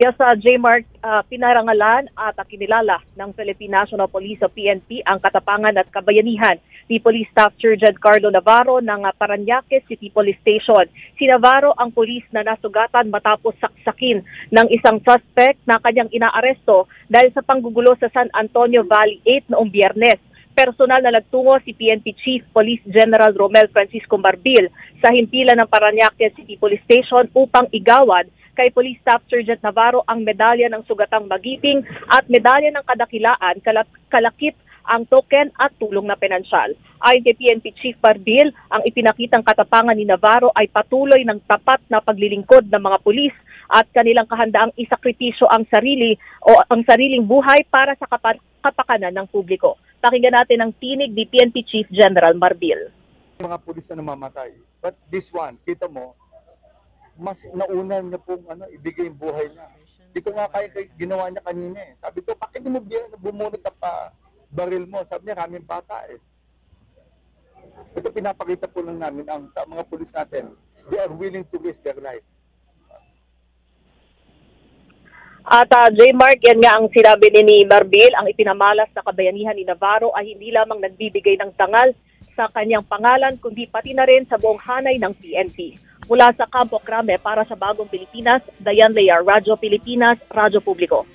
Yes, J-Mark, pinarangalan at kinilala ng Philippine National Police o PNP ang katapangan at kabayanihan ni Police Staff Sergeant Carlo Navarro ng Parañaque City Police Station. Si Navarro ang pulis na nasugatan matapos saksakin ng isang suspect na kanyang inaaresto dahil sa panggugulo sa San Antonio Valley 8 noong Biyernes. Personal na nagtungo si PNP Chief Police General Romel Francisco Marbil sa himpilan ng Parañaque City Police Station upang igawad kay Police Staff Sergeant Navarro ang medalya ng sugatang magiting at medalya ng kadakilaan, kalakip ang token at tulong na pinansyal. Ayon kay PNP Chief Marbil, ang ipinakitang katapangan ni Navarro ay patuloy ng tapat na paglilingkod ng mga pulis at kanilang kahandaang isakripisyo ang sarili o ang sariling buhay para sa kapakanan ng publiko. Pakinggan natin ang tinig ni PNP Chief General Marbil. Mga pulis na namamatay. But this one, kita mo, mas nauna niya pong ibigay yung buhay niya. Hindi ko nga kaya ginawa niya kanina eh. Sabi ko, bakit mo bumunot na pa baril mo? Sabi niya, kaming bata eh. Ito pinapakita po lang namin ang mga pulis natin. They are willing to risk their life. At J-Mark, yan nga ang sinabi ni Marbil, ang ipinamalas na kabayanihan ni Navarro ay hindi lamang nagbibigay ng tangal sa kanyang pangalan, kundi pati na rin sa buong hanay ng PNP. Mula sa Campo Crame para sa Bagong Pilipinas, Dayan Lear, Radyo Pilipinas, Radyo Publiko.